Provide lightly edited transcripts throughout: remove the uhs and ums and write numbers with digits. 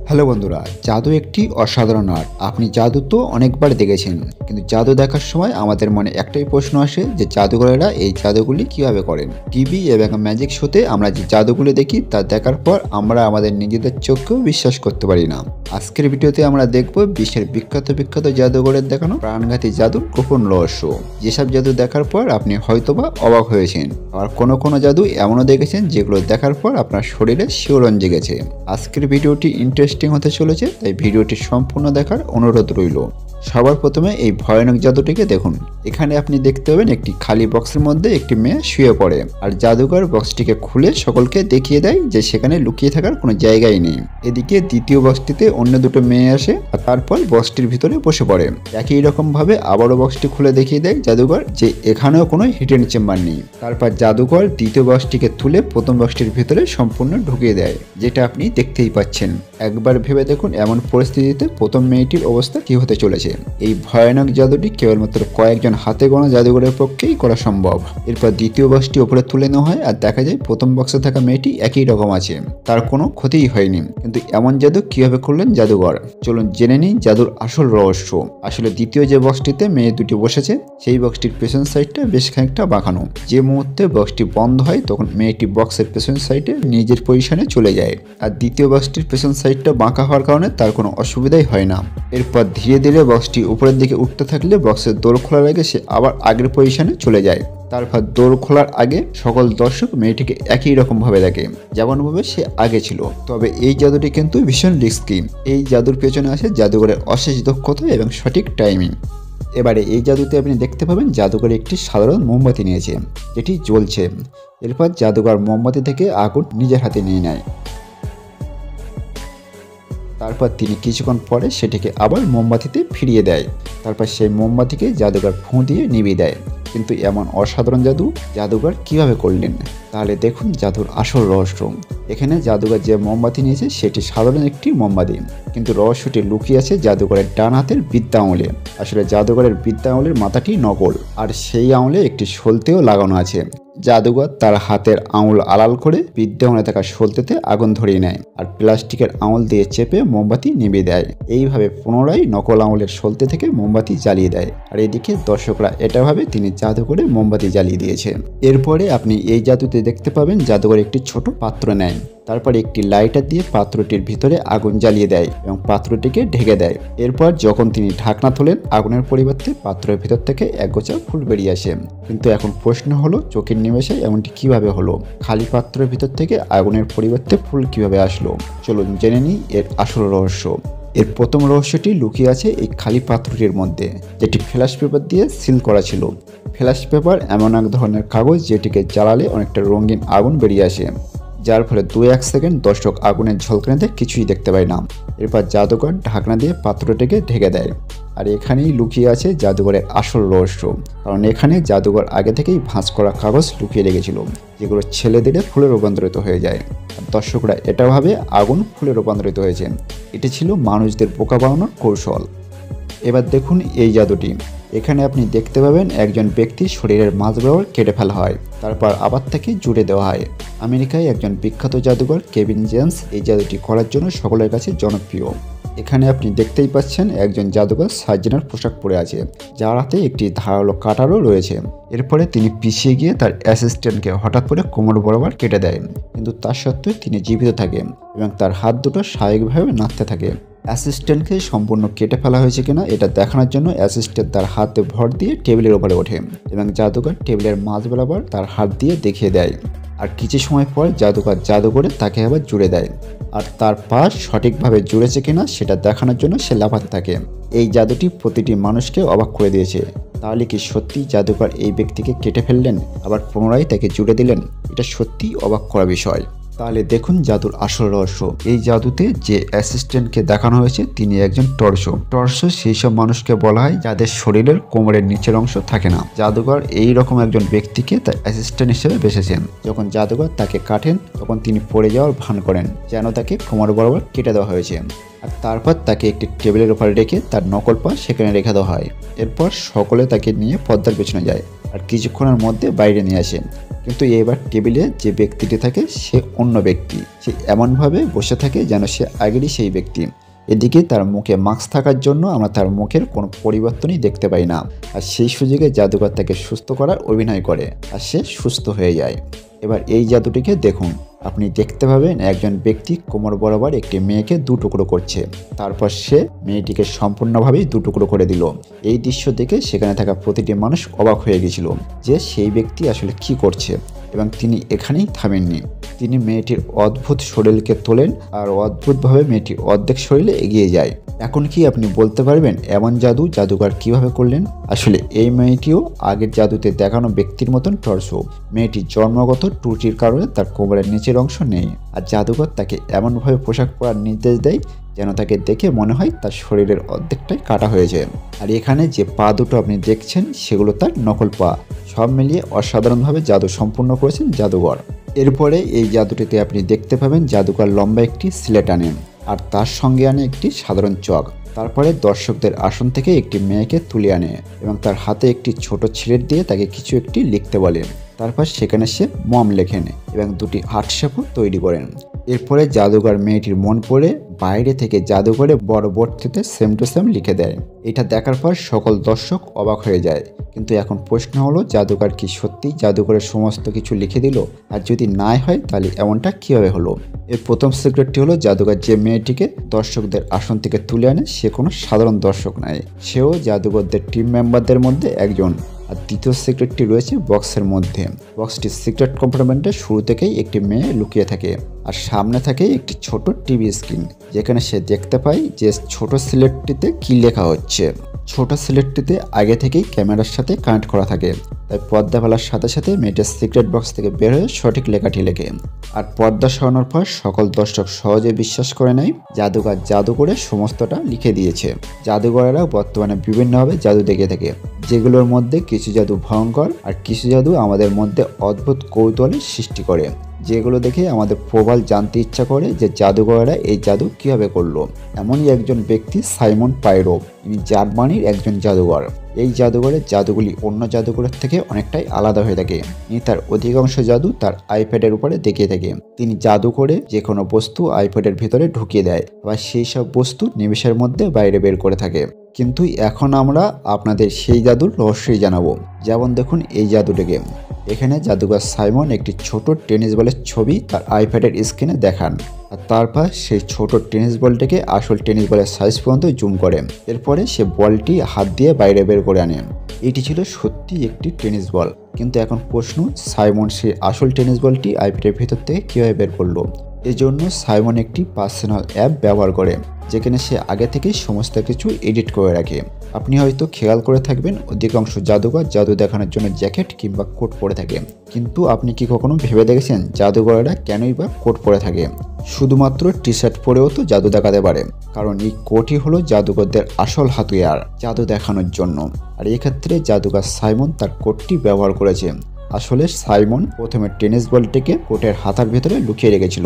Hello বন্ধুরা, জাদু একটি অসাধারণ আর্ট। আপনি জাদু তো অনেকবার দেখেছেন, কিন্তু জাদু দেখার সময় আমাদের মনে একটাই প্রশ্ন আসে যে জাদুঘরেরা এই জাদুগুলি কিভাবে করেন। টিভি এবং ম্যাজিক শোতে আমরা যে জাদুগুলি দেখি তা দেখার পর আমরা আমাদের নিজেদের চোখকেও বিশ্বাস করতে পারি না। আজকের ভিডিওতে আমরা দেখব বিশ্বের বিখ্যাত জাদুঘরের দেখানো প্রাণঘাতী জাদুর গোপন রহস্য। যেসব জাদু দেখার পর আপনি হয়তোবা অবাক হয়েছেন, আর কোনো জাদু এমনও দেখেছেন যেগুলো দেখার পর আপনার শরীরে শিহরণ জেগেছে। আজকের ভিডিওটি ইন্টারেস্টিং হতে চলেছে, তাই ভিডিওটি সম্পূর্ণ দেখার অনুরোধ রইল। সবার প্রথমে এই ভয়ানক জাদুটিকে দেখুন। এখানে আপনি দেখতে পাবেন একটি খালি বক্সের মধ্যে একটি মেয়ে শুয়ে পড়ে, আর জাদুকর বক্সটিকে খুলে সকলকে দেখিয়ে দেয় যে সেখানে লুকিয়ে থাকার কোনো জায়গাই নেই। এদিকে দ্বিতীয় বক্সটিতে অন্য দুটো মেয়ে আসে আর তারপর বক্সটির ভিতরে বসে পড়ে। একই রকম ভাবে আবারও বক্সটি খুলে দেখিয়ে দেয় জাদুকর যে এখানেও কোনো হিডেন চেম্বার নেই। তারপর জাদুকর দ্বিতীয় বক্সটিকে তুলে প্রথম বক্সটির ভিতরে সম্পূর্ণ ঢুকিয়ে দেয়, যেটা আপনি দেখতেই পাচ্ছেন। একবার ভেবে দেখুন এমন পরিস্থিতিতে প্রথম মেয়েটির অবস্থা কি হতে চলেছে। এই ভয়ানক জাদুটি কেবলমাত্র কয়েকজন হাতে গোনা জাদুঘরের পক্ষেই করা সম্ভব। এরপর দ্বিতীয় বক্সটি উপরে তুলে নেওয়া হয় আর দেখা যায় প্রথম বক্সে থাকা মেয়েটি একই রকম আছে, তার কোনো ক্ষতিই হয়নি। কিন্তু এমন জাদু কিভাবে করলেন জাদুঘর? চলুন জেনে নিই জাদুর আসল রহস্য। আসলে দ্বিতীয় যে বক্সটিতে মেয়ে দুটি বসেছে সেই বক্সটির পেছন সাইডটা বেশ খানিকটা বাঁকানো। যে মুহূর্তে বক্সটি বন্ধ হয় তখন মেয়েটি বক্সের পেছন সাইডে নিজের পজিশনে চলে যায়, আর দ্বিতীয় বক্সটির পেছন সাইডটা বাঁকা হওয়ার কারণে তার কোনো অসুবিধাই হয় না। এরপর ধীরে ধীরে বক্সটি উপরের দিকে উঠতে থাকলে বক্সের দোর খোলার আগে সে আবার আগের পজিশনে চলে যায়। তারপর দোর খোলার আগে সকল দর্শক মেয়েটিকে একই রকম ভাবে দেখে, যেমনভাবে সে আগে ছিল। তবে এই জাদুটি কিন্তু ভীষণ রিস্কি। এই জাদুর পেছনে আসে জাদুঘরের অশেষ দক্ষতা এবং সঠিক টাইমিং। এবারে এই জাদুতে আপনি দেখতে পাবেন জাদুঘর একটি সাধারণ মোমবাতি নিয়েছে, যেটি জ্বলছে। এরপর জাদুঘর মোমবাতি থেকে আগুন নিজের হাতে নিয়ে নেয়। তারপর তিনি কিছুক্ষণ পরে সেটিকে আবার মোমবাতিতে ফিরিয়ে দেয়। তারপর সেই মোমবাতিকে জাদুঘর ফুঁ দিয়ে নিভিয়ে দেয়। কিন্তু এমন অসাধারণ জাদু জাদুঘর কিভাবে করলেন? তাহলে দেখুন জাদুর আসল রহস্য। এখানে জাদুঘর যে মোমবাতি নিয়েছে সেটি সাধারণ একটি মোমবাতি, কিন্তু রহস্যটি লুকিয়ে আছে জাদুঘরের ডান হাতের বৃদ্ধা আঙুলে। আসলে জাদুঘরের বৃদ্ধা আঙুলের মাথাটি নকল, আর সেই আঙুলে একটি সলতেও লাগানো আছে। জাদুঘর তার হাতের আঙুল আড়াল করে বৃদ্ধা আঙুলে থাকা সলতেতে আগুন ধরিয়ে নেয় আর প্লাস্টিকের আঙুল দিয়ে চেপে মোমবাতি নিভিয়ে দেয়। এইভাবে পুনরায় নকল আঙুলের সলতে থেকে মোমবাতি জ্বালিয়ে দেয়। আর এদিকে দর্শকরা এটা ভাবে তিনি জাদু করে মোমবাতি জ্বালিয়ে দিয়েছে। এরপরে আপনি এই জাদুতে দেখতে পাবেন জাদুঘর একটি ছোট পাত্র নেয়, তারপর একটি লাইটার দিয়ে পাত্রটির ভিতরে আগুন জ্বালিয়ে দেয় এবং পাত্রটিকে ঢেকে দেয়। এরপর যখন তিনি ঢাকনা তোলেন আগুনের পরিবর্তে পাত্রের ভিতর থেকে একগোছা ফুল বেরিয়ে আসে। কিন্তু এখন প্রশ্ন হলো চোখের নিমেষে এমনটি কিভাবে হলো? খালি পাত্রের ভিতর থেকে আগুনের পরিবর্তে ফুল কিভাবে আসলো? চলুন জেনে নিই এর আসল রহস্য। এর প্রথম রহস্যটি লুকিয়ে আছে এই খালি পাত্রটির মধ্যে, যেটি ফ্ল্যাশ পেপার দিয়ে সিল করা ছিল। ফ্ল্যাশ পেপার এমন এক ধরনের কাগজ যেটিকে জ্বালালে অনেকটা রঙিন আগুন বেরিয়ে আসে, যার ফলে 2-1 সেকেন্ড দর্শক আগুনের ঝলকানিতে কিছুই দেখতে পায় না। এরপর জাদুকর ঢাকনা দিয়ে পাত্রটিকে ঢেকে দেয়। আর এখানেই লুকিয়ে আছে জাদুঘরের আসল রহস্য, কারণ এখানে জাদুঘর আগে থেকেই ভাঁজ করা কাগজ লুকিয়ে রেখেছিল, যেগুলো ছেলে দিলে ফুলে রূপান্তরিত হয়ে যায়। আর দর্শকরা এটা ভাবে আগুন ফুলে রূপান্তরিত হয়েছে। এটি ছিল মানুষদের বোকা বানানোর কৌশল। এবার দেখুন এই জাদুটি। এখানে আপনি দেখতে পাবেন একজন ব্যক্তির শরীরের মাঝ বরাবর কেটে ফেলা হয়, তারপর আবার তাকে জুড়ে দেওয়া হয়। আমেরিকায় একজন বিখ্যাত জাদুঘর কেভিন জেমস এই জাদুটি করার জন্য সকলের কাছে জনপ্রিয়। এখানে আপনি দেখতেই পাচ্ছেন একজন জাদুঘর সার্জেনের পোশাক পরে আছে, যার হাতে একটি ধারালো কাটারও রয়েছে। এরপরে তিনি পিছিয়ে গিয়ে তার অ্যাসিস্ট্যান্টকে হঠাৎ করে কোমর বরাবর কেটে দেয়, কিন্তু তার সত্ত্বেও তিনি জীবিত থাকেন এবং তার হাত দুটো স্বাভাবিকভাবে নাড়তে থাকে। অ্যাসিস্ট্যান্টকে সম্পূর্ণ কেটে ফেলা হয়েছে কিনা এটা দেখানোর জন্য অ্যাসিস্ট্যান্ট তার হাতে ভর দিয়ে টেবিলের উপরে ওঠে এবং জাদুঘর টেবিলের মাঝ বরাবর তার হাত দিয়ে দেখিয়ে দেয়। আর কিছু সময় পর জাদুঘর জাদু করে তাকে আবার জুড়ে দেয়, আর তার পা সঠিকভাবে জুড়েছে কিনা সেটা দেখানোর জন্য সে লাফাতে থাকে। এই জাদুটি প্রতিটি মানুষকে অবাক করে দিয়েছে। তাহলে কি সত্যি জাদুকর এই ব্যক্তিকে কেটে ফেললেন আবার পুনরায় তাকে জুড়ে দিলেন? এটা সত্যিই অবাক করা বিষয়। তাহলে দেখুন জাদুর আসল রহস্য। এই জাদুতে যে অ্যাসিস্ট্যান্টকে দেখানো হয়েছে তিনি একজন টর্সো। টর্সো সেই সব মানুষকে বলা হয় যাদের শরীরের কোমরের নিচের অংশ থাকে না। জাদুঘর এই রকম একজন ব্যক্তিকে তার অ্যাসিস্ট্যান্ট হিসেবে বেছেছেন। যখন জাদুঘর তাকে কাটেন তখন তিনি পড়ে যাওয়ার ভান করেন, যেন তাকে কোমর বরাবর কেটে দেওয়া হয়েছে। আর তারপর তাকে একটি টেবিলের উপরে রেখে তার নকল পা সেখানে রেখে দেওয়া হয়। এরপর সকলে তাকে নিয়ে পর্দার পেছনে যায়। আর আর কিছুক্ষণের মধ্যে বাইরে নিয়ে আসে। কিন্তু এবার টেবিলে যে ব্যক্তিটি থাকে সে অন্য ব্যক্তি। সে এমনভাবে বসে থাকে যেন সে আগেরই সেই ব্যক্তি। এদিকে তার মুখে মাস্ক থাকার জন্য আমরা তার মুখের কোনো পরিবর্তনই দেখতে পাই না। আর সেই সুযোগে জাদুকর তাকে সুস্থ করার অভিনয় করে আর সে সুস্থ হয়ে যায়। এবার এই জাদুটিকে দেখুন। আপনি দেখতে পাবেন একজন ব্যক্তি কোমর বরাবর একটি মেয়েকে দুটুকরো করছে। তারপর সে মেয়েটিকে সম্পূর্ণভাবেই দুটুকরো করে দিল। এই দৃশ্য দেখে সেখানে থাকা প্রতিটি মানুষ অবাক হয়ে গেছিল যে সেই ব্যক্তি আসলে কি করছে, এবং তিনি এখানেই থামেননি। তিনি মেয়েটির অদ্ভুত শরীরকে তোলেন আর অদ্ভুতভাবে মেয়েটি অর্ধেক শরীরে এগিয়ে যায়। এখন কি আপনি বলতে পারবেন এমন জাদু জাদুকর কিভাবে করলেন? আসলে এই মেয়েটিও আগের জাদুতে দেখানো ব্যক্তির মতন টর্সো। মেয়েটির জন্মগত ত্রুটির কারণে তার কোমরের নিচের অংশ নেই, আর জাদুকর তাকে এমনভাবে পোশাক পরার নির্দেশ দেয় যেন তাকে দেখে মনে হয় তার শরীরের অর্ধেকটাই কাটা হয়েছে। আর এখানে যে পা দুটো আপনি দেখছেন সেগুলো তার নকল পা। সব মিলিয়ে অসাধারণভাবে জাদু সম্পূর্ণ করেছেন জাদুকর। এরপরে এই জাদুটিতে আপনি দেখতে পাবেন জাদুকর লম্বা একটি স্লেট আনেন আর তার সঙ্গে আনে একটি সাধারণ চক। তারপরে দর্শকদের আসন থেকে একটি মেয়েকে তুলে আনে এবং তার হাতে একটি ছোট ছিলেট দিয়ে তাকে কিছু একটি লিখতে বলেন। তারপর সেখানে সে মম লেখেন এবং দুটি হার্টশেপও তৈরি করেন। এরপরে জাদুকর মেয়েটির মন পড়ে বাইরে থেকে জাদুকরে বড় বোর্ডটিতে সেম টু সেম লিখে দেয়। এটা দেখার পর সকল দর্শক অবাক হয়ে যায়। কিন্তু এখন প্রশ্ন হলো, জাদুকর কি সত্যি জাদুকরের সমস্ত কিছু লিখে দিল? আর যদি নাই হয় তাহলে এমনটা কিভাবে হলো? এর প্রথম সিক্রেটটি হলো, জাদুকর যে মেয়েটিকে দর্শকদের আসন থেকে তুলে আনে সে কোনো সাধারণ দর্শক নয়, সেও জাদুকরদের টিম মেম্বারদের মধ্যে একজন। আর দ্বিতীয় সিক্রেটটি রয়েছে বক্সের মধ্যে। বক্সটির সিক্রেট কম্পার্টমেন্টে শুরু থেকেই একটি মেয়ে লুকিয়ে থাকে আর সামনে থাকে একটি ছোট টিভি স্ক্রিন, যেখানে সে দেখতে পায় যে ছোট স্লেটটিতে কি লেখা হচ্ছে। ছোট স্লেটটিতে আগে থেকেই ক্যামেরার সাথে কানেক্ট করা থাকে, তাই পর্দা ফেলার সাথে সাথে মেয়েটির সিক্রেট বক্স থেকে বের হয়ে সঠিক লেখাটি লেখে। আর পর্দা সরানোর পর সকল দর্শক সহজে বিশ্বাস করে নেয় জাদুকর জাদু করে সমস্তটা লিখে দিয়েছে। জাদুকরেরা বর্তমানে বিভিন্নভাবে জাদু দেখে থাকে, যেগুলোর মধ্যে কিছু জাদু ভয়ঙ্কর আর কিছু জাদু আমাদের মধ্যে অদ্ভুত কৌতূহলের সৃষ্টি করে, যেগুলো দেখে আমাদের প্রবল জানতে ইচ্ছা করে যে জাদুকরেরা এই জাদু কিভাবে করলো। এমনই একজন ব্যক্তি সাইমন পাইরো। ইনি জার্মানির একজন জাদুকর। এই জাদুঘরের জাদুগুলি অন্য জাদুঘরের থেকে অনেকটাই আলাদা হয়ে থাকে। ইনি তার অধিকাংশ জাদু তার আইপ্যাডের উপরে দেখিয়ে থাকে। তিনি জাদু করে যে কোনো বস্তু আইপ্যাডের ভিতরে ঢুকিয়ে দেয়, আবার সেই সব বস্তু নিমেষের মধ্যে বাইরে বের করে থাকে। কিন্তু এখন আমরা আপনাদের সেই জাদুর রহস্যই জানাবো। যেমন দেখুন এই জাদুটিকে। এখানে জাদুকর সাইমন একটি ছোট টেনিস বলের ছবি তার আইপ্যাডের স্ক্রিনে দেখান, আর তারপর সেই ছোট টেনিস বলটিকে আসল টেনিস বলের সাইজ পর্যন্ত জুম করে। এরপরে সে বলটি হাত দিয়ে বাইরে বের করে আনে। এটি ছিল সত্যি একটি টেনিস বল। কিন্তু এখন প্রশ্ন, সাইমন সেই আসল টেনিস বলটি আইপ্যাডের ভেতর থেকে কীভাবে বের করলো? এজন্য সাইমন একটি পার্সোনাল অ্যাপ ব্যবহার করে, যেখানে সে আগে থেকেই সমস্ত কিছু এডিট করে রাখে। আপনি হয়তো খেয়াল করে থাকবেন অধিকাংশ জাদুকর জাদু দেখানোর জন্য জ্যাকেট কিংবা কোট পরে থাকে, কিন্তু আপনি কি কখনো ভেবে দেখেছেন জাদুকরেরা কেনই বা কোট পরে থাকে? শুধুমাত্র টি শার্ট পরেও তো জাদু দেখাতে পারে, কারণ এই কোটই হলো জাদুকরদের আসল হাতিয়ার জাদু দেখানোর জন্য। আর এক্ষেত্রে জাদুকর সাইমন তার কোটটি ব্যবহার করেছে। আসলে সাইমন প্রথমে টেনিস বলটিকে কোটের হাতার ভেতরে লুকিয়ে রেখেছিল।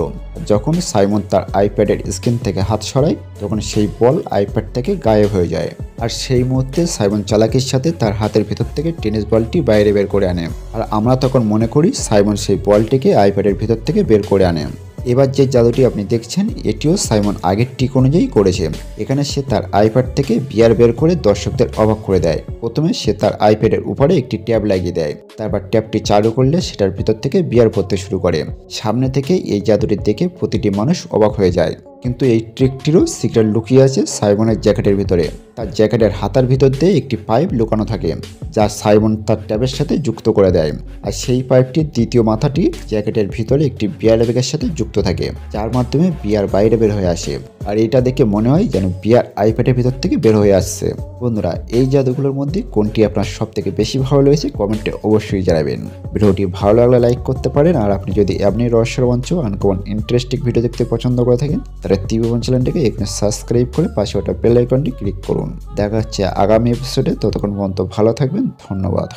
যখন সাইমন তার আইপ্যাডের স্ক্রিন থেকে হাত সরায় তখন সেই বল আইপ্যাড থেকে গায়েব হয়ে যায়। আর সেই মুহূর্তে সাইমন চালাকির সাথে তার হাতের ভেতর থেকে টেনিস বলটি বাইরে বের করে আনে। আর আমরা তখন মনে করি সাইমন সেই বলটিকে আইপ্যাডের ভেতর থেকে বের করে আনে। এবার যে জাদুটি আপনি দেখছেন এটিও সাইমন আগের ট্রিক অনুযায়ী করেছে। এখানে সে তার আইপ্যাড থেকে বিয়ার বের করে দর্শকদের অবাক করে দেয়। প্রথমে সে তার আইপ্যাডের উপরে একটি ট্যাব লাগিয়ে দেয়, তারপর ট্যাবটি চালু করলে সেটার ভিতর থেকে বিয়ার পড়তে শুরু করে। সামনে থেকে এই জাদুটি দেখে প্রতিটি মানুষ অবাক হয়ে যায়। কিন্তু এই ট্রিকটিরও সিক্রেট লুকিয়ে আছে সাইমনের জ্যাকেটের ভিতরে। তার জ্যাকেটের হাতার ভিতর দিয়ে একটি পাইপ লুকানো থাকে, যা সাইমন তার ট্যাবের সাথে যুক্ত করে দেয়। আর সেই পাইপটির দ্বিতীয় মাথাটি জ্যাকেটের ভিতরে একটি বিয়ার ব্যাগের সাথে যুক্ত থাকে, যার মাধ্যমে বিয়ার বাইরে বের হয়ে আসে। আর এটা দেখে মনে হয় যেন বিয়ার আইপ্যাডের ভিতর থেকে বের হয়ে আসছে। বন্ধুরা, এই জাদুগুলোর মধ্যে কোনটি আপনার সব থেকে বেশি ভালো লেগেছে কমেন্টে অবশ্যই জানাবেন। ভিডিওটি ভালো লাগলে লাইক করতে পারেন। আর আপনি যদি এমনি রহস্যের মঞ্চ আনকমন ইন্টারেস্টিং ভিডিও দেখতে পছন্দ করে থাকেন তাহলে ত্রিভুবন চ্যানেলটিকে এখানে সাবস্ক্রাইব করে পাশে ওটা বেল আইকনটি ক্লিক করুন। দেখা হচ্ছে আগামী এপিসোডে। ততক্ষণ পর্যন্ত ভালো থাকবেন। ধন্যবাদ।